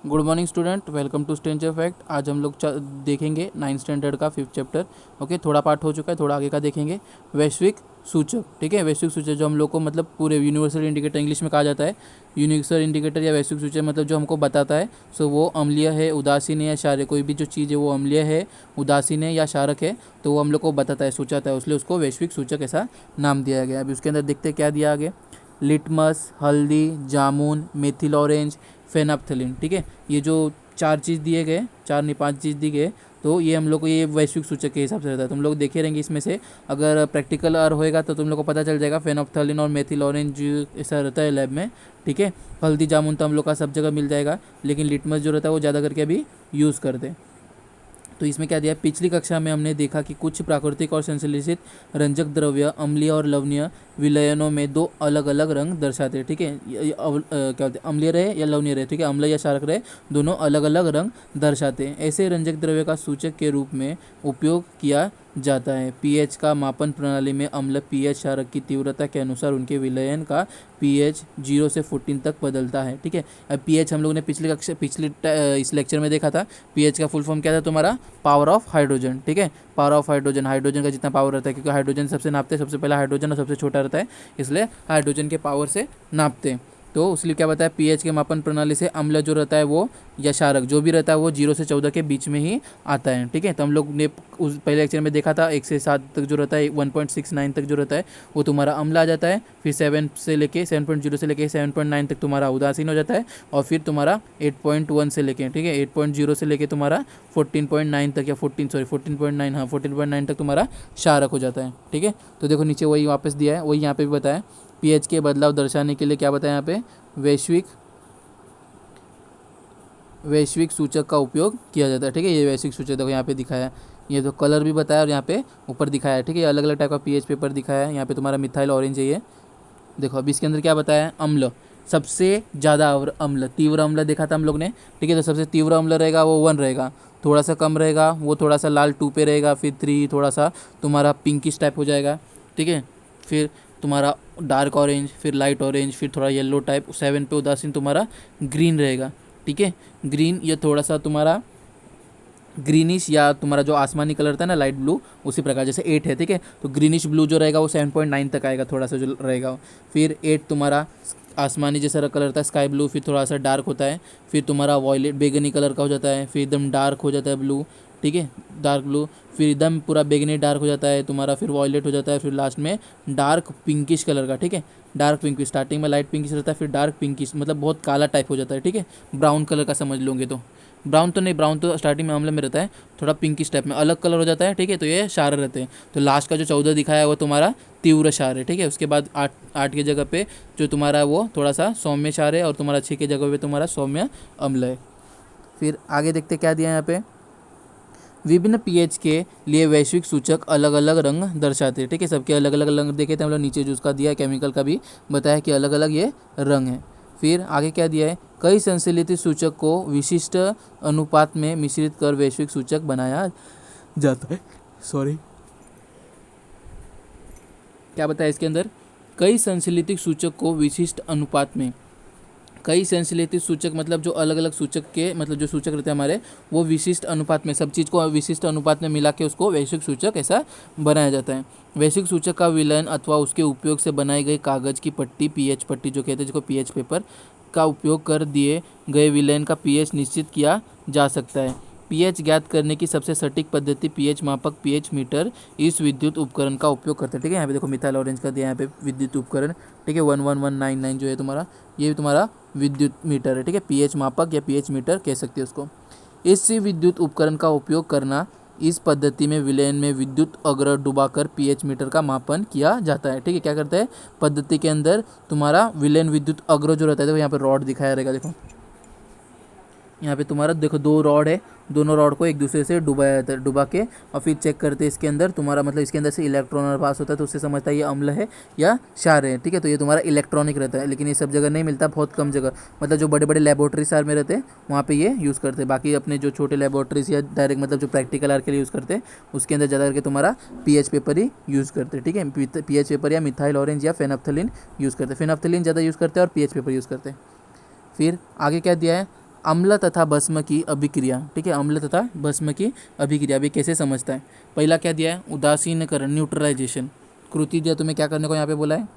Good morning student, welcome to Stranger Fact. आज हम लोग देखेंगे 9th स्टैंडर्ड का 5th चैप्टर। ओके, थोड़ा पार्ट हो चुका है, थोड़ा आगे का देखेंगे। वैश्विक सूचक, ठीक है। वैश्विक सूचक जो हम लोग को मतलब पूरे यूनिवर्सल इंडिकेटर इंग्लिश में कहा जाता है। यूनिवर्सल इंडिकेटर या वैश्विक सूचक मतलब जो हमको बताता है सो वो अम्लीय है, उदासीन है या क्षारक। कोई भी जो चीज़ है वो अम्लीय है, उदासीन है या क्षारक है तो वो हम लोग को बताता है, सूचाता है, इसलिए उसको वैश्विक सूचक ऐसा नाम दिया गया। अभी उसके अंदर देखते क्या दिया आगे। लिटमस, हल्दी, जामुन, मेथिल ऑरेंज, फेनाप्थलीन, ठीक है। ये जो चार चीज़ दिए गए, चार नहीं 5 चीज़ दी गए, तो ये हम लोग को ये वैश्विक सूचक के हिसाब से रहता है। तुम लोग देखे रहेंगे इसमें से, अगर प्रैक्टिकल और होएगा तो तुम लोग को पता चल जाएगा। फेनाप्थलीन और मेथिल ऑरेंज ऐसा रहता है लैब में, ठीक है। हल्दी जामुन तो हम लोग का सब जगह मिल जाएगा, लेकिन लिटमस जो रहता है वो ज़्यादा करके अभी यूज़ करते हैं। तो इसमें क्या दिया, पिछली कक्षा में हमने देखा कि कुछ प्राकृतिक और संश्लेषित रंजक द्रव्य अम्लीय और लवणीय विलयनों में दो अलग अलग रंग दर्शाते हैं, ठीक है। क्या बोलते हैं, अम्लीय रहे या लवणीय रहे, ठीक है, अम्ल या क्षारक रहे, दोनों अलग अलग रंग दर्शाते हैं। ऐसे रंजक द्रव्य का सूचक के रूप में उपयोग किया जाता है। पीएच का मापन प्रणाली में अम्ल पीएच क्षारक की तीव्रता के अनुसार उनके विलयन का पीएच 0 से 14 तक बदलता है, ठीक है। अब पीएच हम लोग ने पिछले इस लेक्चर में देखा था। पीएच का फुल फॉर्म क्या था तुम्हारा, पावर ऑफ हाइड्रोजन, ठीक है। पावर ऑफ हाइड्रोजन, हाइड्रोजन का जितना पावर रहता है, क्योंकि हाइड्रोजन सबसे नापते हैं, सबसे पहला हाइड्रोजन और सबसे छोटा रहता है, इसलिए हाइड्रोजन के पावर से नापते हैं। तो इसलिए क्या बताया, पीएच के मापन प्रणाली से अम्ल जो रहता है वो या क्षारक जो भी रहता है वो 0 से 14 के बीच में ही आता है, ठीक है। तो हम लोग ने उस पहले लेक्चर में देखा था 1 से 7 तक जो रहता है, 1.69 तक जो रहता है वो तुम्हारा अम्ल आ जाता है। फिर 7.0 से लेके 7.9 तक तुम्हारा उदासीन हो जाता है, और फिर तुम्हारा 8.1 से लेके, ठीक है, 8.0 से लेके तुम्हारा 14.9 तक या 14.9, हाँ 14.9 तक तुम्हारा क्षारक हो जाता है, ठीक है। तो देखो नीचे वही वापस दिया है, वही यहाँ पे भी बताया। पीएच के बदलाव दर्शाने के लिए क्या बताया यहाँ पे, वैश्विक सूचक का उपयोग किया जाता है, ठीक है। ये वैश्विक सूचक देखो यहाँ पे दिखाया है, ये तो कलर भी बताया और यहाँ पे ऊपर दिखाया है, ठीक है। अलग अलग टाइप का पीएच पेपर दिखाया है। यहाँ पे तुम्हारा मिथाइल ऑरेंज है ये, देखो। अभी इसके अंदर क्या बताया है, अम्ल सबसे ज़्यादा अम्ल, तीव्र अम्ल देखा था हम लोग ने, ठीक है। तो सबसे तीव्र अम्ल रहेगा वो 1 रहेगा, थोड़ा सा कम रहेगा वो थोड़ा सा लाल 2 पे रहेगा, फिर 3 थोड़ा सा तुम्हारा पिंकिश टाइप हो जाएगा, ठीक है। फिर तुम्हारा डार्क ऑरेंज, फिर लाइट ऑरेंज, फिर थोड़ा येलो टाइप, 7 पे उदासीन तुम्हारा ग्रीन रहेगा, ठीक है। ग्रीन ये थोड़ा सा तुम्हारा ग्रीनिश या तुम्हारा जो आसमानी कलर था ना लाइट ब्लू, उसी प्रकार जैसे 8 है, ठीक है। तो ग्रीनिश ब्लू जो रहेगा वो 7.9 तक आएगा, थोड़ा सा जो रहेगा। फिर 8 तुम्हारा आसमानी जैसा कलर था स्काई ब्लू, फिर थोड़ा सा डार्क होता है, फिर तुम्हारा वॉयलेट बेगनी कलर का हो जाता है, फिर एकदम डार्क हो जाता है ब्लू, ठीक है, डार्क ब्लू, फिर एकदम पूरा बेगनी डार्क हो जाता है तुम्हारा, फिर वॉयलेट हो जाता है, फिर लास्ट में डार्क पिंकिश कलर का, ठीक है। डार्क पिंकिश, स्टार्टिंग में लाइट पिंकिश रहता है, फिर डार्क पिंकिश मतलब बहुत काला टाइप हो जाता है, ठीक है। ब्राउन कलर का समझ लोगे तो, ब्राउन तो नहीं, ब्राउन तो स्टार्टिंग में अम्ल में रहता है, थोड़ा पिंकिश टाइप में अलग कलर हो जाता है, ठीक है। तो ये क्षार रहते हैं। तो लास्ट का जो 14 दिखाया है वो तुम्हारा तीव्र क्षार है, ठीक है। उसके बाद 8 की जगह पे जो तुम्हारा वो थोड़ा सा सौम्य क्षार है, और तुम्हारा 6 की जगह पे तुम्हारा सौम्य अम्ल है। फिर आगे देखते क्या दिया यहाँ पे, विभिन्न पीएच के लिए वैश्विक सूचक अलग अलग रंग दर्शाते हैं, ठीक है। सबके अलग अलग रंग देखे थे हम लोग, नीचे जो उसका दिया है केमिकल का भी बताया कि अलग अलग ये रंग है। फिर आगे क्या दिया है, कई संश्लेषित सूचक को विशिष्ट अनुपात में मिश्रित कर वैश्विक सूचक बनाया जाता है। सॉरी, क्या बताया इसके अंदर, कई संश्लेषित सूचक को विशिष्ट अनुपात में, कई संश्लेषित सूचक मतलब जो अलग अलग सूचक के मतलब जो सूचक रहते हैं हमारे, वो विशिष्ट अनुपात में, सब चीज़ को विशिष्ट अनुपात में मिला के उसको वैश्विक सूचक ऐसा बनाया जाता है। वैश्विक सूचक का विलयन अथवा उसके उपयोग से बनाई गई कागज की पट्टी, पीएच पट्टी जो कहते हैं, जिसको पीएच पेपर का उपयोग कर दिए गए विलयन का पीएच निश्चित किया जा सकता है। पीएच ज्ञात करने की सबसे सटीक पद्धति पीएच मापक, पीएच मीटर इस विद्युत उपकरण का उपयोग करते हैं, ठीक है। यहाँ पे देखो मिथाइल ऑरेंज का दिया यहाँ पे विद्युत उपकरण, ठीक है। 11199 जो है तुम्हारा, ये तुम्हारा विद्युत मीटर है, ठीक है। पीएच मापक या पीएच मीटर कह सकते हैं उसको। इस विद्युत उपकरण का उपयोग करना, इस पद्धति में विलयन में विद्युत अग्र डुबाकर पीएच मीटर का मापन किया जाता है, ठीक है। क्या करता है, पद्धति के अंदर तुम्हारा विलयन विद्युत अग्र जो रहता है, देखो यहाँ पे रॉड दिखाया रहेगा, देखो यहाँ पे तुम्हारा देखो 2 रॉड है, दोनों रॉड को एक दूसरे से डुबाया जाता है, डुबा के और फिर चेक करते हैं इसके अंदर तुम्हारा मतलब इसके अंदर से इलेक्ट्रॉन पास होता है, तो उससे समझता है ये अम्ल है या क्षार है, ठीक है। तो ये तुम्हारा इलेक्ट्रॉनिक रहता है, लेकिन ये सब जगह नहीं मिलता, बहुत कम जगह, मतलब जो बड़े बड़े लेबोरेटरी सार में रहते हैं वहाँ पे ये यूज़ करते हैं। बाकी अपने जो छोटे लेबोरेटरीज या डायरेक्ट मतलब जो प्रैक्टिकल आर के लिए यूज़ करते हैं उसके अंदर ज़्यादा करके तुम्हारा पीएच पेपर ही यूज़ करते हैं, ठीक है। पीएच पेपर या मिथाइल ऑरेंज या फेनाप्थलीन यूज़ करते हैं, फेनाप्थलीन ज़्यादा यूज़ करते हैं और पीएच पेपर यूज़ करते हैं। फिर आगे क्या दिया है, अम्ल तथा भस्म की अभिक्रिया, ठीक है, अम्ल तथा भस्म की अभिक्रिया भी कैसे समझता है। पहला क्या दिया है, उदासीनीकरण, न्यूट्रलाइजेशन। कृति दिया तुम्हें क्या करने को यहाँ पे बोला है,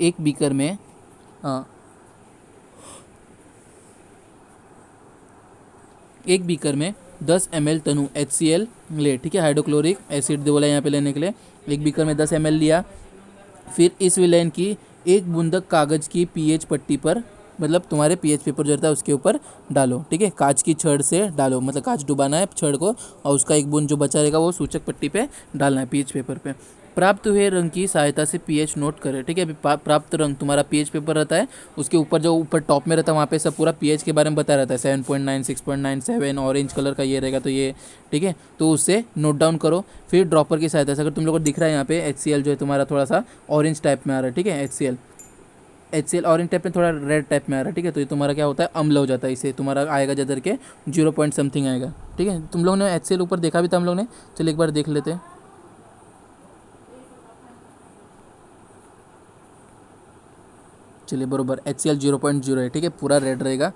एक बीकर में एक बीकर में 10 ml तनु HCl ले, ठीक है, हाइड्रोक्लोरिक एसिड बोला यहाँ पे लेने के लिए। एक बीकर में 10 ml लिया, फिर इस विलयन की एक बूंदक कागज़ की पीएच पट्टी पर, मतलब तुम्हारे पीएच पेपर जो रहता है उसके ऊपर डालो, ठीक है, कांच की छड़ से डालो, मतलब कांच डुबाना है छड़ को, और उसका एक बूंद जो बचा रहेगा वो सूचक पट्टी पे डालना है, पीएच पेपर पे। प्राप्त हुए रंग की सहायता से पीएच नोट करें, ठीक है। अभी प्राप्त रंग तुम्हारा पीएच पेपर रहता है, उसके ऊपर जो ऊपर टॉप में रहता है वहाँ पे सब पूरा पीएच के बारे में बताया रहता है, 7.9, 6.9, 7, ऑरेंज कलर का ये रहेगा तो ये, ठीक है, तो उससे नोट डाउन करो। फिर ड्रॉपर की सहायता से, अगर तुम लोगों को दिख रहा है यहाँ पे HCl जो है तुम्हारा थोड़ा सा ऑरेंज टाइप में आ रहा है, ठीक है, HCl ऑरेंज टाइप में थोड़ा रेड टाइप में आ रहा है, ठीक है, तो ये तुम्हारा क्या होता है, अम्ल हो जाता है, इसे तुम्हारा आएगा जदर के 0 पॉइंट समथिंग आएगा, ठीक है। तुम लोगों ने HCl ऊपर देखा भी था हम लोग ने, चलिए एक बार देख लेते हैं। चलिए बरोबर HCl 0.0 है, ठीक है, पूरा रेड रहेगा,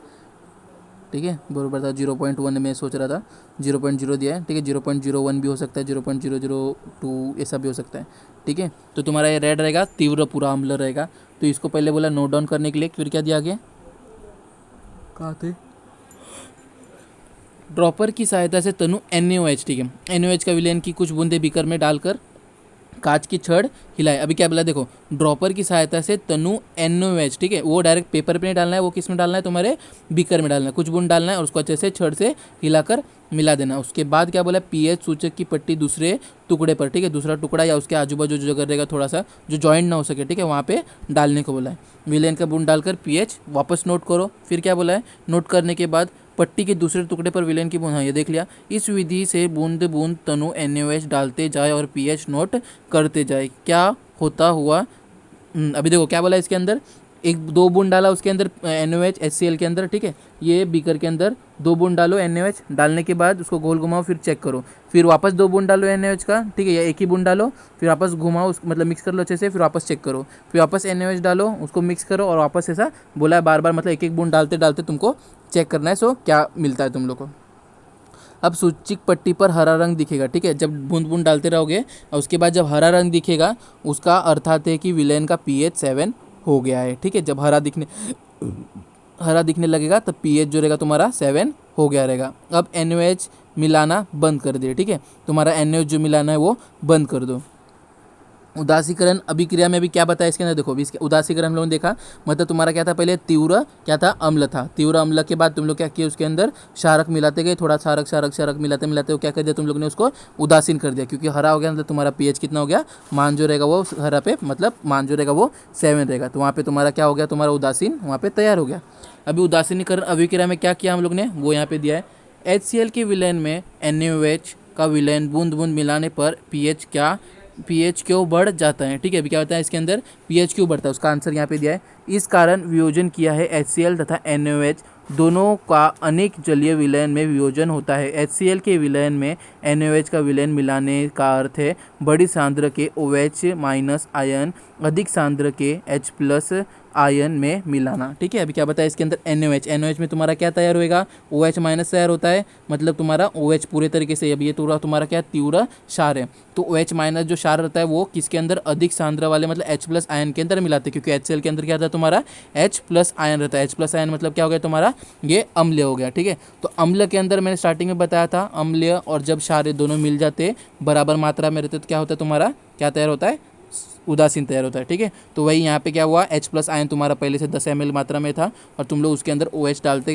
ठीक है, बरोबर था। 0.1 में सोच रहा था, 0.0 दिया है, ठीक है, 0.01 भी हो सकता है, 0.002 ऐसा भी हो सकता है, ठीक है। तो तुम्हारा ये रेड रहेगा, तीव्र पूरा अम्ल रहेगा। तो इसको पहले बोला नोट डाउन करने के लिए, फिर क्या दिया आगे, कहाँ थे, ड्रॉपर की सहायता से तनु NaOH, ठीक है, NaOH का विलयन की कुछ बूंदे बीकर में डालकर कांच की छड़ हिलाए। अभी क्या बोला देखो, ड्रॉपर की सहायता से तनु NaOH, ठीक है, वो डायरेक्ट पेपर पे नहीं डालना है, वो किस में डालना है, तुम्हारे बीकर में डालना है, कुछ बूंद डालना है और उसको अच्छे से छड़ से हिलाकर मिला देना। उसके बाद क्या बोला, पीएच सूचक की पट्टी दूसरे टुकड़े पर, ठीक है, दूसरा टुकड़ा या उसके आजू बाजू जो जगह रहेगा थोड़ा सा जो जॉइंट ना हो सके, ठीक है, वहाँ पे डालने को बोला है। विलेन का बूंद डालकर पीएच वापस नोट करो। फिर क्या बोला है, नोट करने के बाद पट्टी के दूसरे टुकड़े पर विलेन की बूंद, हाँ ये देख लिया। इस विधि से बूंद बूंद तनु NaOH डालते जाए और पीएच नोट करते जाए। क्या होता हुआ, अभी देखो क्या बोला इसके अंदर, एक दो बूंद डाला उसके अंदर NaOH HCl के अंदर, ठीक है, ये बीकर के अंदर 2 बूंद डालो NaOH, डालने के बाद उसको गोल घुमाओ, फिर चेक करो, फिर वापस 2 बूंद डालो NaOH का, ठीक है, या एक ही बूंद डालो, फिर वापस घुमाओ, उस मतलब मिक्स कर लो अच्छे से, फिर वापस चेक करो, फिर वापस NaOH डालो, उसको मिक्स करो और वापस ऐसा बोला है बार बार, मतलब एक एक बूंद डालते डालते तुमको चेक करना है। सो क्या मिलता है तुम लोग को। अब सूचक पट्टी पर हरा रंग दिखेगा, ठीक है, जब बूंद बूंद डालते रहोगे और उसके बाद जब हरा रंग दिखेगा उसका अर्थात है कि विलेन का pH 7 हो गया है, ठीक है। जब हरा दिखने लगेगा तब pH जो रहेगा तुम्हारा 7 हो गया रहेगा। अब NaOH मिलाना बंद कर दे, ठीक है, तुम्हारा NaOH जो मिलाना है वो बंद कर दो। उदासीकरण अभिक्रिया में भी क्या बताया इसके अंदर, देखो अभी इसके उदासीकरण हम लोगों ने देखा, मतलब तुम्हारा क्या था, पहले तीव्र क्या था, अम्ल था, तीव्र अम्ल के बाद तुम लोग क्या किए, उसके अंदर क्षारक मिलाते गए, थोड़ा क्षारक मिलाते मिलाते क्या कर दिया तुम लोग ने, उसको उदासीन कर दिया, क्योंकि हरा हो गया, मतलब तुम्हारा pH कितना हो गया, मान जो रहेगा वो हरा पे, मतलब मान जो रहेगा वो 7 रहेगा, तो वहाँ पे तुम्हारा क्या हो गया, तुम्हारा उदासीन वहाँ पे तैयार हो गया। अभी उदासीनीकरण अभिक्रिया में क्या किया हम लोग ने, वो यहाँ पे दिया है। HCl के विलयन में NaOH का विलयन बूंद बूंद मिलाने पर pH क्यों बढ़ जाता है, ठीक है। अभी क्या होता है इसके अंदर, pH क्यों बढ़ता है, उसका आंसर यहाँ पे दिया है। इस कारण वियोजन किया है HCl तथा NaOH दोनों का अनेक जलीय विलयन में वियोजन होता है। HCl के विलयन में NaOH का विलयन मिलाने का अर्थ है बड़ी सांद्र के OH- आयन अधिक सांद्र के H+ आयन में मिलाना, ठीक है। अभी क्या बताया इसके अंदर, NaOH में तुम्हारा क्या तैयार होएगा, OH- तैयार होता है, मतलब तुम्हारा OH पूरे तरीके से, अब ये तुम्हारा क्या तीव्र क्षार है, तो OH- जो क्षार रहता है वो किसके अंदर, अधिक सांद्र वाले मतलब H+ आयन के अंदर मिलाते हैं, क्योंकि HCl के अंदर क्या था तुम्हारा H+ आयन रहता है। H+ आयन मतलब क्या हो गया तुम्हारा, ये अम्ल हो गया, ठीक है। तो अम्ल के अंदर मैंने स्टार्टिंग में बताया था, अम्ल और जब क्षार दोनों मिल जाते बराबर मात्रा में रहते तो क्या होता है तुम्हारा, क्या तैयार होता है, उदासीन तैयार होता है, ठीक है। तो वही यहाँ पे क्या हुआ, H+ आयन तुम्हारा पहले से 10 ml मात्रा में था और तुम लोग उसके अंदर OH डालते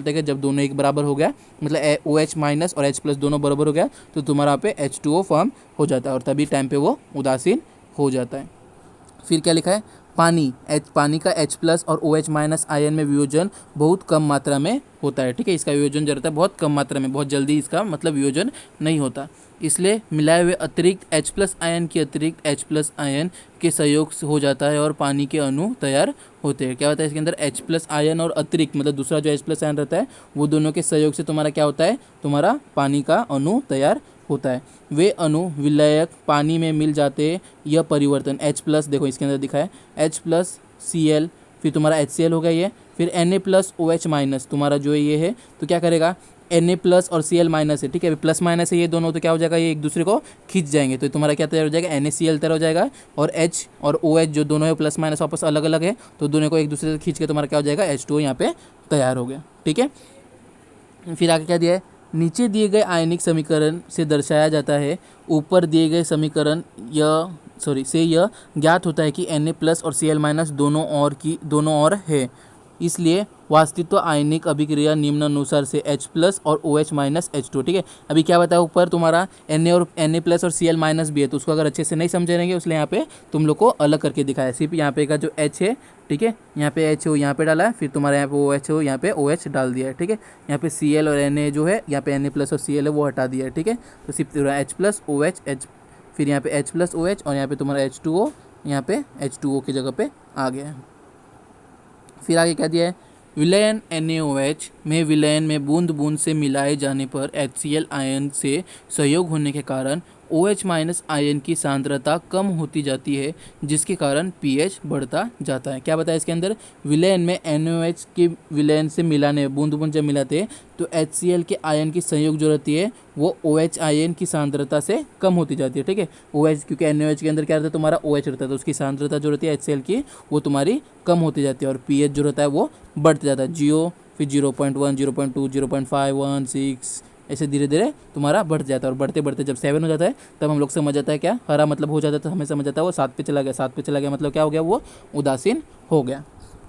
गए, जब दोनों एक बराबर हो गया, मतलब OH- और H+ दोनों बराबर हो गया, तो तुम्हारा पे H2O फॉर्म हो जाता है और तभी टाइम पे वो उदासीन हो जाता है। फिर क्या लिखा है, पानी का H+ और OH- आयन में वियोजन बहुत कम मात्रा में होता है, ठीक है। इसका वियोजन जो रहता है बहुत कम मात्रा में, बहुत जल्दी इसका मतलब वियोजन नहीं होता, इसलिए मिलाए हुए अतिरिक्त H+ आयन की अतिरिक्त H+ आयन के सहयोग से हो जाता है और पानी के अणु तैयार होते हैं। क्या होता है इसके अंदर, H+ आयन और अतिरिक्त मतलब दूसरा जो H+ आयन रहता है वो दोनों के सहयोग से तुम्हारा क्या होता है, तुम्हारा पानी का अणु तैयार होता है। वे अणु विलयक पानी में मिल जाते हैं। यह परिवर्तन H+, देखो इसके अंदर दिखा है H+ Cl फिर तुम्हारा HCl हो गया ये, फिर Na+OH- तुम्हारा जो ये है तो क्या करेगा, Na+ और Cl- है, ठीक है। प्लस माइनस है ये दोनों, तो क्या हो जाएगा, ये एक दूसरे को खींच जाएंगे, तो तुम्हारा क्या तैयार हो जाएगा, NaCl तैयार हो जाएगा। और H और OH जो दोनों है प्लस माइनस वापस अलग अलग है, तो दोनों को एक दूसरे से खींच के तुम्हारा क्या हो जाएगा, H2O यहाँ पे तैयार हो गया, ठीक है। फिर आगे क्या दिया है, नीचे दिए गए आयनिक समीकरण से दर्शाया जाता है, ऊपर दिए गए समीकरण यह ज्ञात होता है कि Na+ और Cl- दोनों और है, इसलिए वास्तविक आयनिक अभिक्रिया निम्नानुसार से H+ और OH- H2, ठीक है। अभी क्या बताया ऊपर तुम्हारा Na+ और Cl- भी है, तो उसको अगर अच्छे से नहीं समझे रहेंगे, इसलिए यहाँ पे तुम लोग को अलग करके दिखाया। सिर्फ यहाँ पे का जो H है, ठीक है, यहाँ पे H हो यहाँ पे डाला है, फिर तुम्हारा यहाँ पे OH हो यहाँ पे OH डाल दिया है, ठीक है। यहाँ पे Cl और Na जो है, यहाँ पे Na+ और Cl है वो हटा दिया है, ठीक है। तो सिर्फ H+ OH H, फिर यहाँ पे H+ OH और यहाँ पे तुम्हारा H2O, यहाँ पे H2O की जगह पे आ गया है। फिर आगे क्या दिया है, विलयन NaOH में विलयन में बूंद बूंद से मिलाए जाने पर HCl आयन से सहयोग होने के कारण OH- आयन की सांद्रता कम होती जाती है, जिसके कारण pH बढ़ता जाता है। क्या बताया इसके अंदर, विलयन में NaOH के विलयन से मिलाने, बूंद बूंद जब मिलाते हैं तो HCl के आयन की संयोग जो रहती है वो OH आयन की सांद्रता से कम होती जाती है, ठीक है। OH क्योंकि NaOH के अंदर क्या रहता है, तुम्हारा OH रहता है, तो उसकी सांद्रता जो रहती है HCl की वो तुम्हारी कम होती जाती है, और pH जो रहता है वो बढ़ते जाता है। 0, फिर 0.1, 0.2, 0.5, 1, 6, ऐसे धीरे धीरे तुम्हारा बढ़ जाता है, और बढ़ते बढ़ते जब 7 हो जाता है तब हम लोग समझ जाता है क्या, हरा मतलब हो जाता है, तो हमें समझ जाता है वो 7 पे चला गया, 7 पे चला गया मतलब क्या हो गया, वो उदासीन हो गया।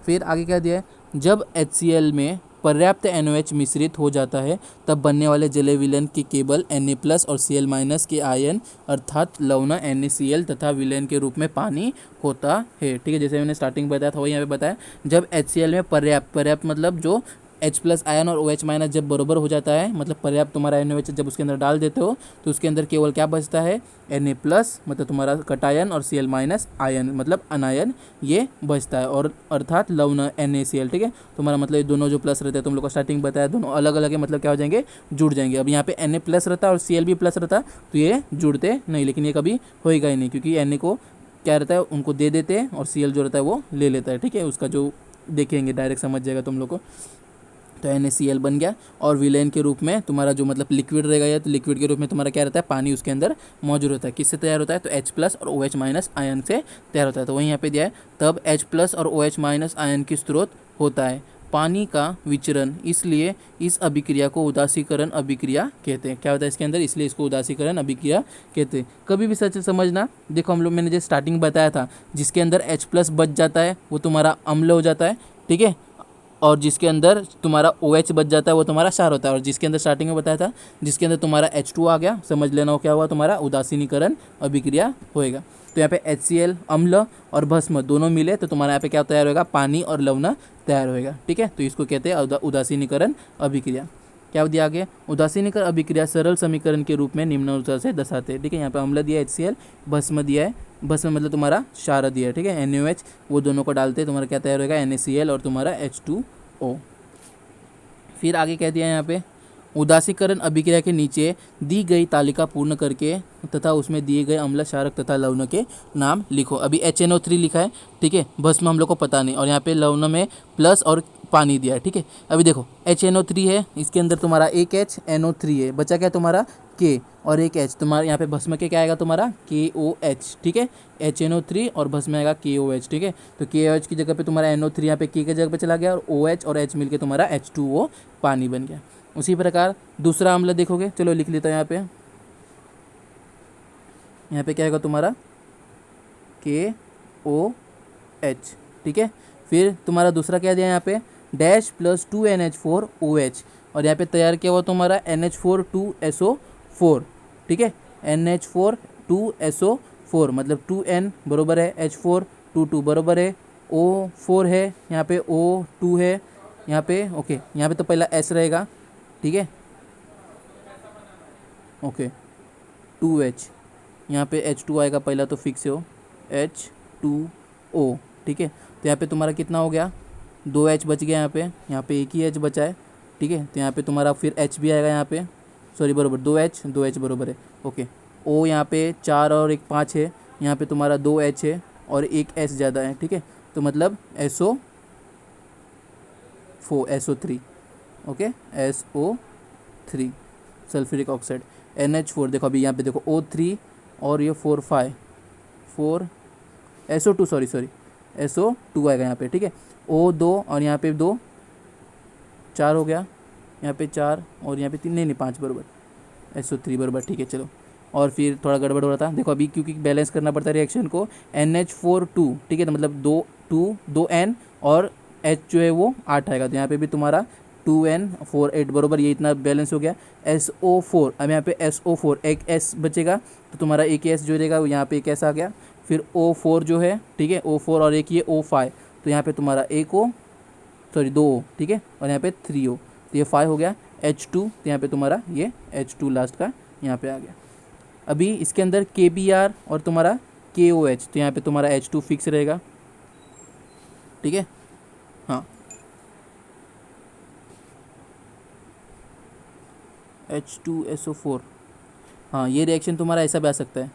फिर आगे क्या दिया है, जब HCl में पर्याप्त NaOH मिश्रित हो जाता है तब बनने वाले जलीय विलयन के केवल Na+ और Cl- के आयन अर्थात लवण NaCl तथा विलयन के रूप में पानी होता है, ठीक है। जैसे मैंने स्टार्टिंग बताया था वही यहाँ पे बताया, जब HCl में पर्याप्त मतलब जो H+ आयन और OH- जब बराबर हो जाता है, मतलब पर्याप्त तुम्हारा NaOH जब उसके अंदर डाल देते हो तो उसके अंदर केवल क्या बचता है, Na+ मतलब तुम्हारा कटायन और Cl- आयन मतलब अनायन ये बचता है, और अर्थात लवण NaCl, ठीक है। तुम्हारा मतलब ये दोनों जो प्लस रहते हैं, तुम लोग को स्टार्टिंग बताया दोनों अलग अलग है, मतलब क्या हो जाएंगे, जुड़ जाएंगे। अब यहाँ पे Na+ रहता है और Cl भी प्लस रहता तो ये जुड़ते नहीं, लेकिन ये कभी होएगा ही नहीं, क्योंकि Na को क्या रहता है उनको दे देते हैं और Cl जो रहता है वो ले लेता है, ठीक है। उसका जो देखेंगे डायरेक्ट समझ जाएगा तुम लोग को। तो NaCl बन गया, और विलेन के रूप में तुम्हारा जो मतलब लिक्विड रहेगा, या तो लिक्विड के रूप में तुम्हारा क्या रहता है, पानी उसके अंदर मौजूद होता है। किससे तैयार होता है, तो H+ और OH- आयन से तैयार होता है। तो वहीं यहाँ पे दिया है, तब H+ और OH- आयन की स्रोत होता है पानी का विचरण, इसलिए इस अभिक्रिया को उदासीकरण अभिक्रिया कहते हैं। क्या होता है इसके अंदर, इसलिए इसको उदासीकरण अभिक्रिया कहते हैं। कभी भी सच समझना, देखो हम लोग मैंने जो स्टार्टिंग बताया था, जिसके अंदर H+ बच जाता है वो तुम्हारा अम्ल हो जाता है, ठीक है, और जिसके अंदर तुम्हारा OH बच जाता है वो तुम्हारा क्षार होता है, और जिसके अंदर स्टार्टिंग में बताया था जिसके अंदर तुम्हारा H2 आ गया, समझ लेना वो क्या हुआ, तुम्हारा उदासीनीकरण अभिक्रिया होएगा। तो यहाँ पे HCl अम्ल और भस्म दोनों मिले तो तुम्हारा यहाँ पे क्या तैयार होगा, पानी और लवण तैयार होएगा, ठीक है। तो इसको कहते हैं उदासीनीकरण अभिक्रिया। क्या दिया आगे, उदासीनीकरण अभिक्रिया सरल समीकरण के रूप में निम्नानुसार से दर्शाते हैं, ठीक है। यहाँ पे अम्ल दिया है HCl, भस्म दिया है, भस्म मतलब तुम्हारा क्षार दिया है, ठीक है, NaOH, वो दोनों को डालते हैं तुम्हारा क्या तैयार होगा, NaCl और तुम्हारा H2O। फिर आगे कह दिया है यहाँ पे, उदासीकरण अभिक्रिया के नीचे दी गई तालिका पूर्ण करके तथा उसमें दिए गए अम्ल, क्षारक तथा लवण के नाम लिखो। अभी HNO3 लिखा है, ठीक है, भस्म हम लोग को पता नहीं, और यहाँ पे लवण में प्लस और पानी दिया है, ठीक है। अभी देखो HNO3 है, इसके अंदर तुम्हारा एक H NO3 है, बचा क्या तुम्हारा K और एक H, तुम्हारा यहाँ पे भस्म के क्या आएगा तुम्हारा KOH, ठीक है। HNO3 और भस्म आएगा KOH, ठीक है। तो KOH की जगह पे तुम्हारा NO3 यहाँ पे K की जगह पे चला गया, और OH और H मिलके तुम्हारा H2O पानी बन गया। उसी प्रकार दूसरा अम्ल देखोगे, चलो लिख लेता हूँ यहाँ पे क्या होगा तुम्हारा KOH, ठीक है। फिर तुम्हारा दूसरा क्या दिया यहाँ पे, -2NH4OH, और यहाँ पे तैयार किया हुआ तुम्हारा NH4 2SO4, ठीक है, NH4 2SO4 मतलब 2N बराबर है H4, 2 बराबर है O4 है, यहाँ पे O2 है, यहाँ पे ओके, यहाँ पे तो पहला S रहेगा, ठीक है, ओके 2H, यहाँ पे H2 आएगा पहला तो फिक्स हो H2O, ठीक है। तो यहाँ पे तुम्हारा कितना हो गया, 2H बच गया, यहाँ पे एक ही H बचा है, ठीक है। तो यहाँ पे तुम्हारा फिर H भी आएगा यहाँ पे, सॉरी बराबर 2H बराबर है, ओके। O यहाँ पे 4 और 1 5 है, यहाँ पे तुम्हारा 2H है और एक S ज़्यादा है, ठीक है। तो मतलब SO SO3, okay, SO3 sulphuric oxide. NH4 देखो अभी यहाँ पे देखो O3 और ये 4 SO2 सॉरी SO2 आएगा यहाँ पे, ठीक है। O2 और यहाँ पे 2 4 हो गया, यहाँ पे 4 और यहाँ पे 3 नहीं 5 बराबर SO3 बराबर, ठीक है चलो। और फिर थोड़ा गड़बड़ हो रहा था देखो अभी, क्योंकि बैलेंस करना पड़ता है रिएक्शन को। NH4 ठीक है, तो मतलब 2 N और H जो है वो 8 आएगा, तो यहाँ पे भी तुम्हारा 2N 4 8 बराबर, ये इतना बैलेंस हो गया। SO4 अब यहाँ पे SO4 एक S बचेगा, तो तुम्हारा एक S जो रहेगा वो यहाँ पे एक S आ गया। फिर O4 जो है, ठीक है, O4 और एक ये O5, तो यहाँ पे तुम्हारा एक O सॉरी 2 O, ठीक है, और यहाँ पे 3 O, तो ये 5 हो गया। H2 तो यहाँ पे तुम्हारा ये H2 लास्ट का यहाँ पे आ गया। अभी इसके अंदर KBr और तुम्हारा KOH, तो यहाँ पे तुम्हारा H2 फिक्स रहेगा, ठीक है। हाँ, H2SO4, हाँ ये रिएक्शन तुम्हारा ऐसा भी आ सकता है।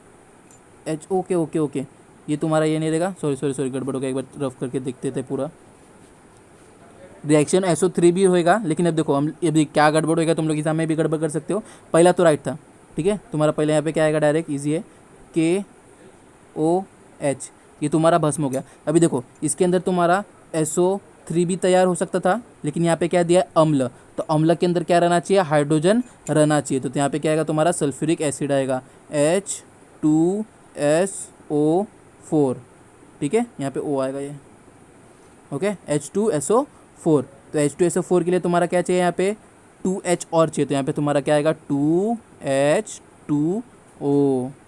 ओके, ये तुम्हारा ये नहीं रहेगा, सॉरी गड़बड़ हो गया, एक बार रफ करके देखते थे पूरा। रिएक्शन SO3 भी होएगा, लेकिन अब देखो हम अभी क्या गड़बड़ होएगा, तुम लोग एग्जाम में भी गड़बड़ कर सकते हो। पहला तो राइट था, ठीक है, तुम्हारा पहले यहाँ पे क्या आएगा, डायरेक्ट इजी है, KOH, ये तुम्हारा भस्म हो गया। अभी देखो इसके अंदर तुम्हारा SO3 भी तैयार हो सकता था, लेकिन यहाँ पे क्या दिया है, अम्ल, तो अम्ल के अंदर क्या रहना चाहिए, हाइड्रोजन रहना चाहिए, तो यहाँ पे क्या आएगा, तुम्हारा सल्फ्यूरिक एसिड आएगा, H2SO4, ठीक है, यहाँ पे O आएगा ये, ओके, H2SO4। तो H2SO4 के लिए तुम्हारा क्या चाहिए, यहाँ पे 2H और चाहिए, तो यहाँ पे तुम्हारा क्या आएगा, 2H2O,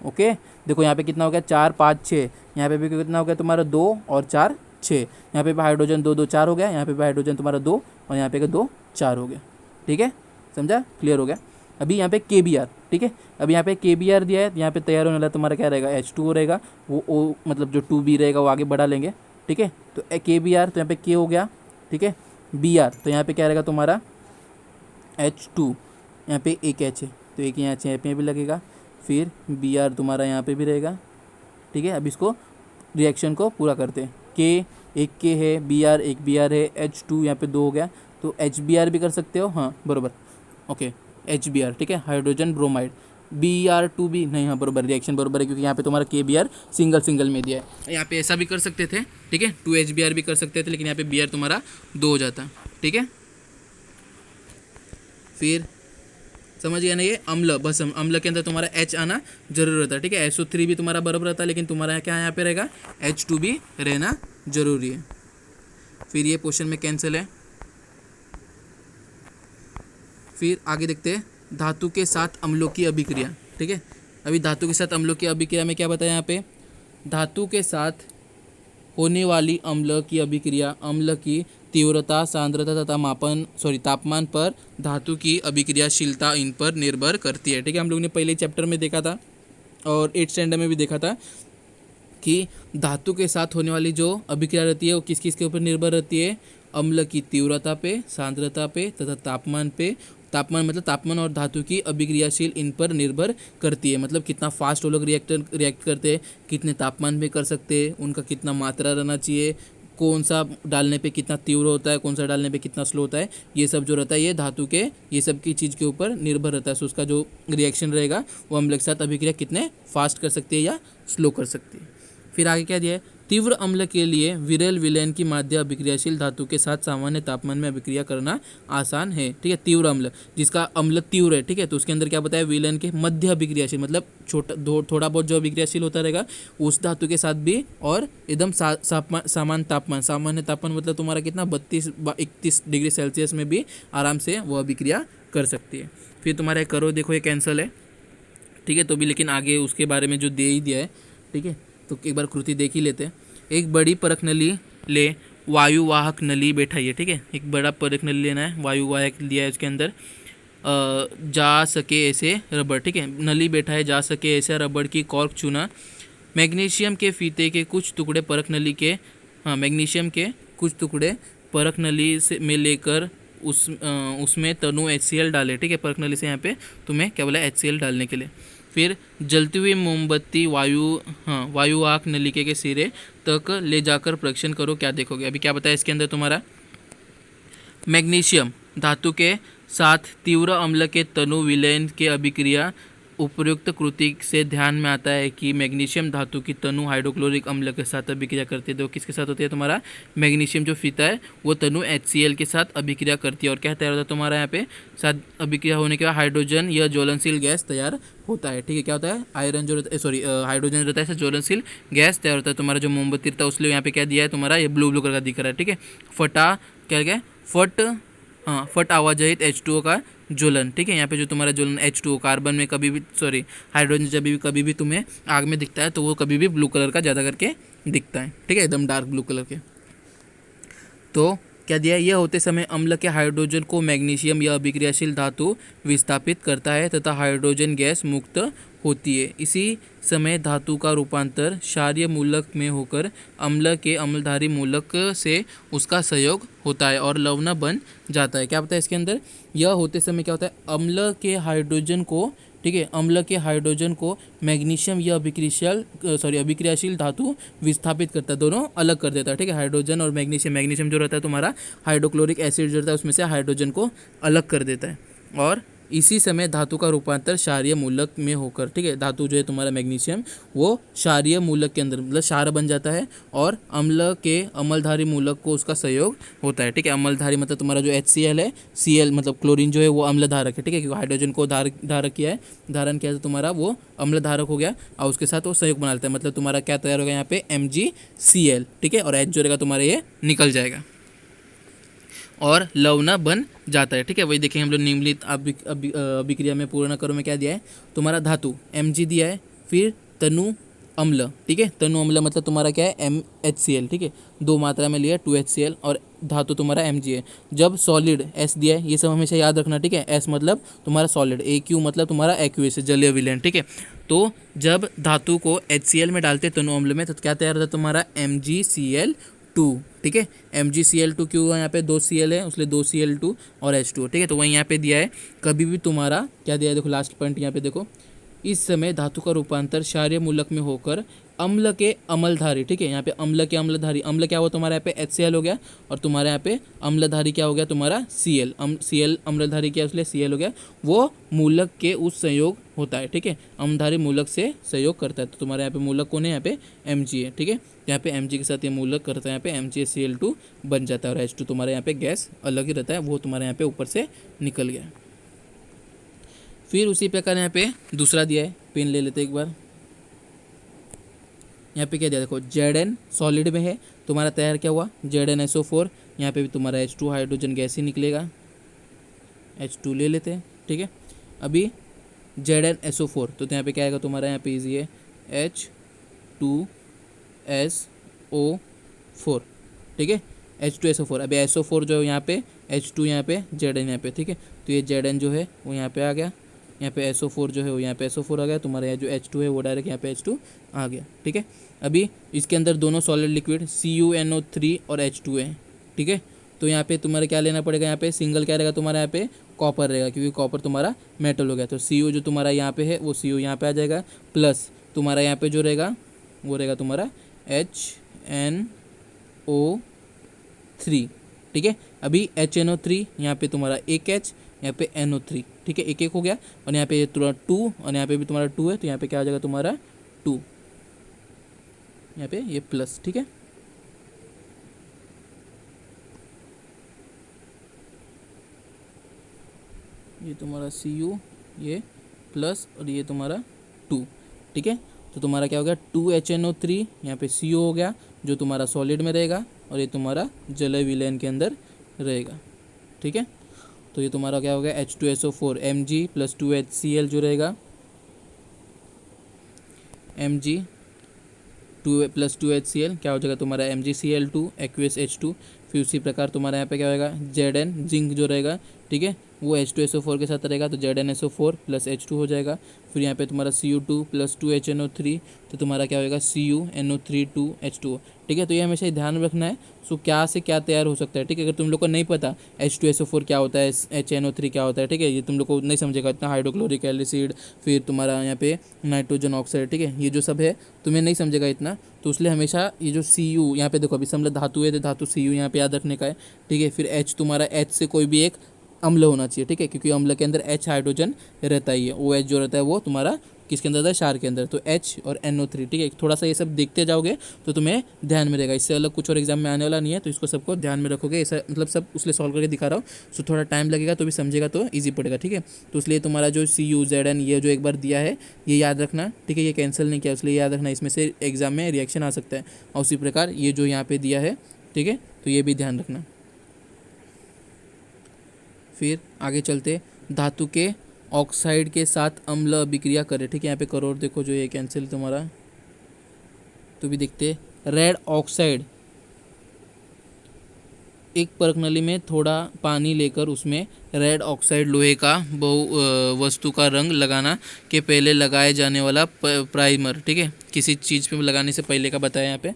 ओके। देखो यहाँ पे कितना हो गया, 4 5 6, यहाँ पे भी कितना हो गया तुम्हारा 2 और 4 6, यहाँ पे भी हाइड्रोजन 2 2 4 हो गया, यहाँ पे भी हाइड्रोजन तुम्हारा 2 और यहाँ पे 2 4 हो गया, ठीक है, समझा, क्लियर हो गया। अभी यहाँ पे KBr, ठीक है, अभी यहाँ पे KBr दिया है, यहाँ पे तैयार होने वाला तुम्हारा क्या रहेगा, H2O रहेगा, वो O मतलब जो 2B रहेगा वो आगे बढ़ा लेंगे, ठीक है। तो KBr तो यहाँ पे K हो गया, ठीक है। Br तो यहाँ पे क्या रहेगा तुम्हारा H2, यहाँ पे एक H है, तो एक यहाँ H पे भी लगेगा, फिर Br तुम्हारा यहाँ पे भी रहेगा, ठीक है। अब इसको रिएक्शन को पूरा करते हैं। K एक K है, Br एक Br है, H2 यहाँ पे 2 हो गया, तो HBr भी कर सकते हो, हाँ बराबर, ओके, HBr, ठीक है, हाइड्रोजन ब्रोमाइड। Br2 भी नहीं, हाँ बराबर, रिएक्शन बराबर है, क्योंकि यहाँ पे तुम्हारा KBr सिंगल में दिया है। यहाँ पे ऐसा भी कर सकते थे, ठीक है, 2HBr भी कर सकते थे, लेकिन यहाँ पे Br तुम्हारा 2 हो जाता, ठीक है। फिर समझ गया ना, ये अम्ल, बस अम्ल के अंदर तुम्हारा H आना जरूर रहता है, ठीक है। SO3 भी तुम्हारा बराबर रहता है, लेकिन तुम्हारा क्या यहाँ पे रहेगा, H2 भी रहना जरूरी है। फिर ये पोर्शन में कैंसिल है। फिर आगे देखते हैं धातु के साथ अम्लों की अभिक्रिया, ठीक है। अभी धातु के साथ अम्लों की अभिक्रिया में क्या बताया यहाँ पे, धातु के साथ होने वाली अम्ल की अभिक्रिया अम्ल की तीव्रता, सांद्रता तथा तापमान पर धातु की अभिक्रियाशीलता इन पर निर्भर करती है, ठीक है। हम लोग ने पहले चैप्टर में देखा था और 8th स्टैंडर्ड में भी देखा था कि धातु के साथ होने वाली जो अभिक्रिया रहती है वो किस किस के ऊपर निर्भर रहती है, अम्ल की तीव्रता पे, सांद्रता पे तथा तापमान पे। तापमान मतलब तापमान और धातु की अभिक्रियाशील इन पर निर्भर करती है, मतलब कितना फास्ट वो लोग रिएक्ट करते हैं, कितने तापमान पे कर सकते हैं, उनका कितना मात्रा रहना चाहिए, कौन सा डालने पे कितना तीव्र होता है, कौन सा डालने पे कितना स्लो होता है, ये सब जो रहता है ये धातु के ये सब की चीज़ के ऊपर निर्भर रहता है। सो उसका जो रिएक्शन रहेगा वो अम्ल के साथ अभिक्रिया कितने फास्ट कर सकती है या स्लो कर सकती है। फिर आगे क्या दिया है, तीव्र अम्ल के लिए विरल विलयन की माध्य अभिक्रियाशील धातु के साथ सामान्य तापमान में अभिक्रिया करना आसान है, ठीक है। तीव्र अम्ल जिसका अम्ल तीव्र है, ठीक है, तो उसके अंदर क्या बताया, विलयन के मध्य अभिक्रियाशील मतलब थोड़ा बहुत जो अभिक्रियाशील होता रहेगा उस धातु के साथ भी, और एकदम सामान्य तापमान मतलब तुम्हारा कितना 32-31 डिग्री सेल्सियस में भी आराम से वो अभिक्रिया कर सकती है। फिर तुम्हारे करो देखो ये कैंसल है, ठीक है, तो भी लेकिन आगे उसके बारे में जो दे ही दिया है, ठीक है, तो एक बार कृति देख ही लेते हैं। एक बड़ी परख नली ले वायुवाहक नली बैठाइए, ठीक है, एक बड़ा परख नली लेना है, वायुवाहक लिया है, उसके अंदर जा सके ऐसे रबड़, ठीक है, नली बैठाए जा सके ऐसे रबड़ की कॉर्क चुना। मैग्नीशियम के फीते के कुछ टुकड़े परख नली के मैग्नीशियम के कुछ टुकड़े परख नली से में लेकर उसमें तनु HCl डाले, ठीक है, परख नली से यहाँ पे तुम्हें क्या बोला HCl डालने के लिए। फिर जलती हुई मोमबत्ती वायुवाहक नलिके के सिरे तक ले जाकर परीक्षण करो, क्या देखोगे। अभी क्या बताया इसके अंदर तुम्हारा मैग्नीशियम धातु के साथ तीव्र अम्ल के तनु विलयन के अभिक्रिया उपयुक्त कृति से ध्यान में आता है कि मैग्नीशियम धातु की तनु हाइड्रोक्लोरिक अम्ल के साथ अभिक्रिया करती है। तो किसके साथ होती है तुम्हारा, मैग्नीशियम जो फीता है वो तनु HCl के साथ अभिक्रिया करती है और क्या तैयार होता है तुम्हारा यहाँ पे, साथ अभिक्रिया होने के बाद हाइड्रोजन या ज्वलनशील गैस तैयार होता है। ठीक है, क्या होता है, आयरन जो रहता है, सॉरी हाइड्रोजन रहता है, ज्वलनशील गैस तैयार होता है। तुम्हारा जो मोमबत्ती रहता है उसलिए यहाँ पे क्या दिया है तुम्हारा, ये ब्लू ब्लू कलर का दिख रहा है। ठीक है, फटा क्या क्या फट, हाँ फट आवाजाहित H2O का ज्वलन। ठीक है, यहाँ पे जो तुम्हारा ज्वलन H2O कार्बन में कभी भी, सॉरी हाइड्रोजन जब भी कभी भी तुम्हें आग में दिखता है तो वो कभी भी ब्लू कलर का ज़्यादा करके दिखता है। ठीक है, एकदम डार्क ब्लू कलर के। तो क्या दिया है, यह होते समय अम्ल के हाइड्रोजन को मैग्नीशियम या अभिक्रियाशील धातु विस्थापित करता है तथा हाइड्रोजन गैस मुक्त होती है। इसी समय धातु का रूपांतर क्षारीय मूलक में होकर अम्ल के अम्लधारी मूलक से उसका संयोग होता है और लवण बन जाता है। क्या होता है इसके अंदर, यह होते समय क्या होता है, अम्ल के हाइड्रोजन को, ठीक है, अम्ल के हाइड्रोजन को मैग्नीशियम या अभिक्रियाशील धातु विस्थापित करता है, दोनों अलग कर देता है। ठीक है, हाइड्रोजन और मैग्नीशियम, मैग्नीशियम जो रहता है तुम्हारा हाइड्रोक्लोरिक एसिड जो रहता है उसमें से हाइड्रोजन को अलग कर देता है और इसी समय धातु का रूपांतर क्षारीय मूलक में होकर, ठीक है, धातु जो है तुम्हारा मैग्नीशियम वो क्षारीय मूलक के अंदर मतलब क्षार बन जाता है और अम्ल के अम्लधारी मूलक को उसका सहयोग होता है। ठीक है, अम्लधारी मतलब तुम्हारा जो HCl है, Cl मतलब क्लोरीन जो है वो अम्ल धारक है। ठीक है, क्योंकि हाइड्रोजन को धारक किया है, धारण किया है तो तुम्हारा वो अम्ल धारक हो गया और उसके साथ वो सहयोग बना लेता है। मतलब तुम्हारा क्या तैयार होगा यहाँ पे MgCl। ठीक है, और H जो रहेगा तुम्हारा ये निकल जाएगा और लवण बन जाता है। ठीक है, वही देखेंगे हम लोग निम्नलिखित अभिक्रिया में पूर्ण करो में क्या दिया है तुम्हारा, धातु Mg दिया है, फिर तनु अम्ल। ठीक है, तनु अम्ल मतलब तुम्हारा क्या है MHCl। ठीक है, 2 मात्रा में लिया 2HCl और धातु तुम्हारा Mg है। जब सॉलिड S दिया है, ये सब हमेशा याद रखना। ठीक है, S मतलब तुम्हारा सॉलिड, AQ मतलब तुम्हारा एक्वियस जलीय विलयन। ठीक है, तो जब धातु को HCl में डालते तनु अम्ल में तो क्या तैयार होता है तुम्हारा MgCl2। ठीक है, MgCl2 क्यों हुआ, यहाँ पे 2 Cl है उसलिए 2 Cl2 और H2। ठीक है, तो वहीं यहाँ पे दिया है, कभी भी तुम्हारा क्या दिया है, देखो लास्ट पॉइंट यहाँ पे देखो, इस समय धातु का रूपांतर क्षारीय मूलक में होकर अम्ल के अम्लधारी, ठीक है, यहाँ पे अम्ल के अम्लधारी, अम्ल क्या हुआ तुम्हारा यहाँ पे HCl हो गया और तुम्हारे यहाँ पे अम्लधारी क्या हो गया तुम्हारा Cl, Cl अम्लधारी क्या इसलिए Cl हो गया, वो मूलक के उस संयोग होता है। ठीक है, अम्लधारी मूलक से सहयोग करता है। तो तुम्हारे यहाँ पे मूलक कौन है, यहाँ पे Mg है। ठीक है, यहाँ पे Mg के साथ ये मूलक करता है, यहाँ पे MgCl2 बन जाता है और H2 तुम्हारे यहाँ पे गैस अलग ही रहता है, वो तुम्हारे यहाँ पे ऊपर से निकल गया। फिर उसी प्रकार यहाँ पे दूसरा दिया है, पेन ले लेते एक बार। यहाँ पे क्या दिया देखो, Zn सॉलिड में है तुम्हारा तैयार क्या हुआ ZnSO4, यहाँ पे भी तुम्हारा H2 हाइड्रोजन गैस ही निकलेगा, H2 ले लेते हैं। ठीक है, अभी ZnSO4 तो यहाँ पे क्या आएगा तुम्हारा, यहाँ पे इजी है H2SO4। ठीक है, H2SO4, अभी SO4 जो है यहाँ पे, H2 यहाँ पे, Zn यहाँ पे। ठीक है, तो ये Zn जो है वो यहाँ पे आ गया, यहाँ पे SO4 जो है वो यहाँ पे SO4 आ गया, तुम्हारा यहाँ जो H2 है वो डायरेक्ट यहाँ पे H2 आ गया। ठीक है, अभी इसके अंदर दोनों सॉलिड लिक्विड CuNO3 और H2 है। ठीक है, तो यहाँ पे तुम्हारा क्या लेना पड़ेगा, यहाँ पे सिंगल क्या रहेगा तुम्हारा, यहाँ पे कॉपर रहेगा क्योंकि कॉपर तुम्हारा मेटल हो गया। तो Cu जो तुम्हारा यहाँ पे है वो Cu यहाँ पे आ जाएगा, प्लस तुम्हारा यहाँ पे जो रहेगा वो रहेगा तुम्हारा HNO3। ठीक है, अभी HNO3 यहाँ पे तुम्हारा एक H, यहाँ पे NO3। ठीक है, एक एक हो गया और यहाँ पे तुम्हारा 2 और यहाँ पे भी तुम्हारा 2 है, तो यहाँ पे क्या आ जाएगा तुम्हारा 2, यहाँ पे ये प्लस। ठीक है, ये तुम्हारा Cu, ये प्लस और ये तुम्हारा 2। ठीक है, तो तुम्हारा क्या हो गया 2HNO3, यहाँ पे Cu हो गया जो तुम्हारा सॉलिड में रहेगा और ये तुम्हारा जलीय विलयन के अंदर रहेगा। ठीक है, तो ये तुम्हारा क्या हो गया H2SO4 Mg प्लस 2HCl जो रहेगा, Mg 2 प्लस 2HCl क्या हो जाएगा तुम्हारा MgCl2 एक्वियस H2। फिर उसी प्रकार तुम्हारा यहाँ पे क्या होगा Zn जिंक जो रहेगा, ठीक है, वो H2SO4 के साथ रहेगा, तो ZnSO4 प्लस H2 हो जाएगा। फिर यहाँ पे तुम्हारा Cu2 प्लस 2HNO3, तो तुम्हारा क्या होगा CuNO3 2H2O। ठीक है, तो ये हमेशा ही ध्यान रखना है। सो क्या से क्या तैयार हो सकता है, ठीक है। अगर तुम लोग को नहीं पता H2SO4 क्या होता है, HNO3 क्या होता है, ठीक है, ये तुम लोग को नहीं समझेगा इतना। हाइड्रोक्लोरिक एसिड, फिर तुम्हारा यहाँ पे नाइट्रोजन ऑक्साइड, ठीक है, ये जो सब है तुम्हें नहीं समझेगा इतना। तो इसलिए हमेशा ये जो Cu यहाँ पे देखो, अभी समझ धातु है तो धातु Cu यहाँ पे याद रखने का है, ठीक है। फिर H तुम्हारा H से कोई भी एक अम्ल होना चाहिए, ठीक है, क्योंकि अम्ल के अंदर H हाइड्रोजन रहता ही है। OH जो रहता है वो तुम्हारा किसके अंदर था, क्षार के अंदर, तो H और NO3, ठीक है। थोड़ा सा ये सब देखते जाओगे तो तुम्हें ध्यान में रहेगा, इससे अलग कुछ और एग्जाम में आने वाला नहीं है, तो इसको सबको ध्यान में रखोगे। ऐसा मतलब सब उसलिए सॉल्व करके दिखा रहा हूँ। सो थोड़ा टाइम लगेगा तो भी समझेगा तो ईजी पड़ेगा, ठीक है। तो इसलिए तुम्हारा जो Cu Zn ये जो एक बार दिया है ये याद रखना, ठीक है, ये कैंसिल नहीं किया इसलिए याद रखना, इसमें से एग्जाम में रिएक्शन आ सकता है। और उसी प्रकार ये जो यहाँ पे दिया है, ठीक है, तो ये भी ध्यान रखना। फिर आगे चलते, धातु के ऑक्साइड के साथ अम्ल अभिक्रिया करे, ठीक है। यहाँ पे करो और देखो जो ये कैंसिल तुम्हारा, तो भी देखते रेड ऑक्साइड, एक परखनली में थोड़ा पानी लेकर उसमें रेड ऑक्साइड लोहे का बहु वस्तु का रंग लगाना के पहले लगाए जाने वाला प्राइमर, ठीक है, किसी चीज़ पे लगाने से पहले का बताया यहाँ पे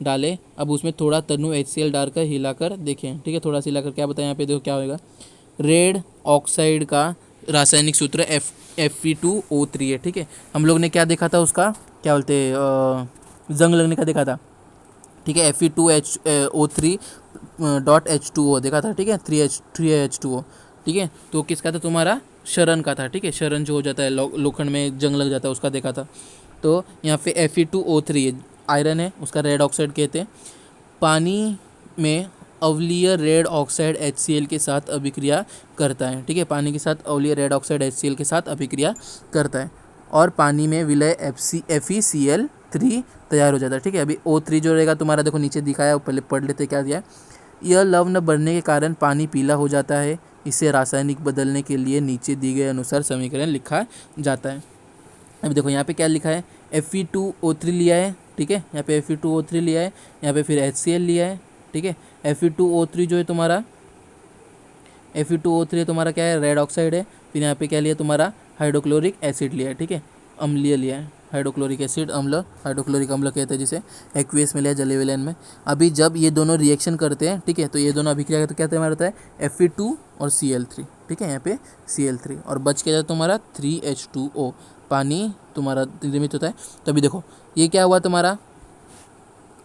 डाले। अब उसमें थोड़ा तनु HCl डालकर हिलाकर देखें, ठीक है, थोड़ा सा हिलाकर क्या बताया यहाँ पे देखो क्या होगा। रेड ऑक्साइड का रासायनिक सूत्र Fe2O3 है, ठीक है। हम लोग ने क्या देखा था, उसका क्या बोलते जंग लगने का देखा था, ठीक है। Fe2HO3 डॉट H2O देखा था, ठीक है, 3H2O, ठीक है। तो किसका था, तुम्हारा शरण का था, ठीक है, शरण जो हो जाता है लोखंड में जंग लग जाता है उसका देखा था। तो यहाँ पे Fe2O3 आयरन है, उसका रेड ऑक्साइड कहते हैं। पानी में अवलीय रेड ऑक्साइड HCl के साथ अभिक्रिया करता है, ठीक है, पानी के साथ अवलीय रेड ऑक्साइड HCl के साथ अभिक्रिया करता है और पानी में विलय FeCl3 तैयार हो जाता है, ठीक है। अभी O3 जो रहेगा तुम्हारा देखो नीचे दिखाया, पहले पढ़ लेते क्या दिया। यह लवण बढ़ने के कारण पानी पीला हो जाता है, इसे रासायनिक बदलने के लिए नीचे दिए गए अनुसार समीकरण लिखा जाता है। अभी देखो यहाँ पे क्या लिखा है, Fe2O3 लिया है, ठीक है, यहाँ पे Fe2O3 लिया है, यहाँ पे फिर HCl लिया है, ठीक है। Fe2O3 जो है तुम्हारा Fe2O3 तुम्हारा क्या है, रेड ऑक्साइड है। फिर यहाँ पे क्या लिया तुम्हारा, हाइड्रोक्लोरिक एसिड लिया है, ठीक है, अम्लीय लिया है, हाइड्रोक्लोरिक एसिड अम्ल, हाइड्रोक्लोरिक अम्ल कहते हैं जिसे, एक्वियस में लिया, जले हुए लाइन में। अभी जब ये दोनों रिएक्शन करते हैं, ठीक है, तो ये दोनों अभिक्रिया तो क्या तैयार होता है Fe2 और Cl3, ठीक है, यहाँ पे Cl3 और बच के जाता तुम्हारा 3H2O, पानी तुम्हारा निर्मित होता है। तो अभी देखो ये क्या हुआ तुम्हारा,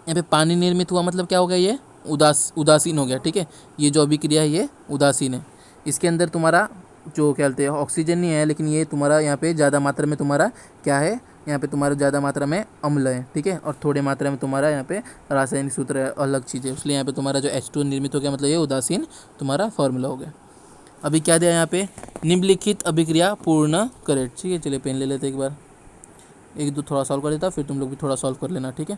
यहाँ पे पानी निर्मित हुआ मतलब क्या हो गया, ये उदासीन हो गया, ठीक है। ये जो अभिक्रिया है ये उदासीन है, इसके अंदर तुम्हारा जो क्या बोलते हैं ऑक्सीजन नहीं है, लेकिन ये तुम्हारा यहाँ पे ज़्यादा मात्रा में तुम्हारा क्या है, यहाँ पे तुम्हारा ज़्यादा मात्रा में अम्ल है, ठीक है, और थोड़े मात्रा में तुम्हारा यहाँ पे रासायनिक सूत्र है, अलग चीज़ है, इसलिए यहाँ पे तुम्हारा जो H2 निर्मित हो गया, मतलब ये उदासीन तुम्हारा फॉर्मूला हो गया। अभी क्या दिया यहाँ पे, निम्नलिखित अभिक्रिया पूर्ण करें, ठीक है। चलिए पेन ले लेते एक बार, एक दो थोड़ा सॉल्व कर देता, फिर तुम लोग भी थोड़ा सॉल्व कर लेना, ठीक है।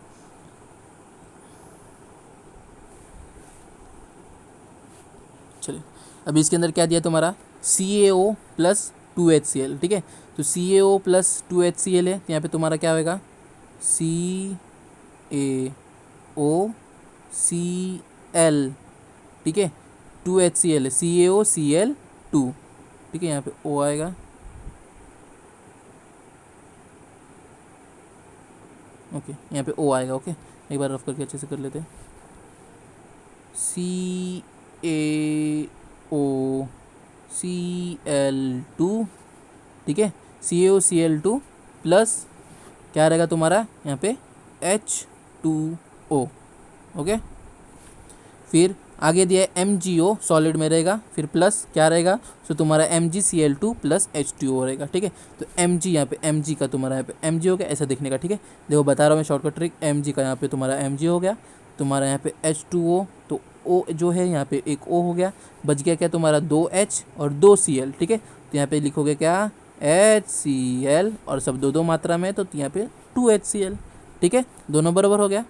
चलिए अभी इसके अंदर क्या दिया तुम्हारा, CaO प्लस 2HCl, ठीक है। तो CaO प्लस 2HCl है, तो यहाँ पे तुम्हारा क्या होगा, CaOCl, ठीक है, 2HCl है, CaOCl2, ठीक है, यहाँ पे O आएगा, ओके, यहाँ पे O आएगा, ओके। एक बार रफ करके अच्छे से कर लेते हैं, CaOCl2, ठीक है, CaOCl2 प्लस क्या रहेगा तुम्हारा यहाँ पे H2O, ओके। फिर आगे दिया है MgO सॉलिड में रहेगा, फिर प्लस क्या रहेगा, तो तुम्हारा MgCl2 प्लस H2O रहेगा, ठीक है। तो Mg यहाँ पे Mg का तुम्हारा यहाँ पे Mg हो गया, ऐसा दिखने का, ठीक है। देखो बता रहा हूँ मैं शॉर्टकट ट्रिक, Mg का यहाँ पे तुम्हारा Mg हो गया, तुम्हारा यहाँ पे H2O, तो O जो है यहाँ पे एक O हो गया, बच गया क्या तुम्हारा 2H और 2Cl, ठीक है। तो यहाँ पे लिखोगे क्या HCl और सब दो मात्रा में, तो यहाँ पे 2HCl, ठीक है, दोनों बराबर हो गया।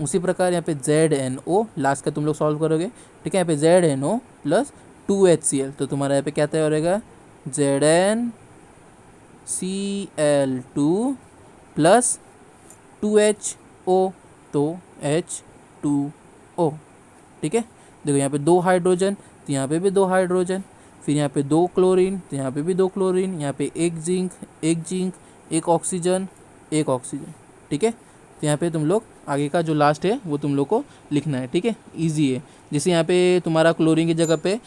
उसी प्रकार यहाँ पे ZnO लास्ट का तुम लोग सॉल्व करोगे, ठीक है, यहाँ पे ZnO प्लस 2HCl, तो तुम्हारा यहाँ पे क्या तैयार रहेगा, ZnCl2 प्लस 2HO, तो H2O, ठीक है। देखो यहाँ पे 2 हाइड्रोजन, तो यहाँ पे भी 2 हाइड्रोजन, फिर यहाँ पे 2 क्लोरीन, तो यहाँ पे भी 2 क्लोरीन, यहाँ पे एक जिंक, एक ऑक्सीजन, एक ऑक्सीजन। ठीक है, तो यहाँ पे तुम लोग आगे का जो लास्ट है वो तुम लोग को लिखना है। ठीक है, ईजी है। जैसे यहाँ पे तुम्हारा क्लोरीन की जगह पे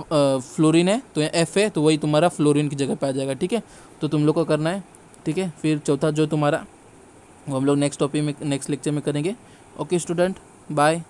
फ्लोरीन है तो एफ है, तो वही तुम्हारा फ्लोरीन की जगह पे आ जाएगा। ठीक है, तो तुम लोग को करना है। ठीक है, फिर चौथा जो तुम्हारा वो हम लोग नेक्स्ट टॉपिक में नेक्स्ट लेक्चर में करेंगे। Okay student, bye.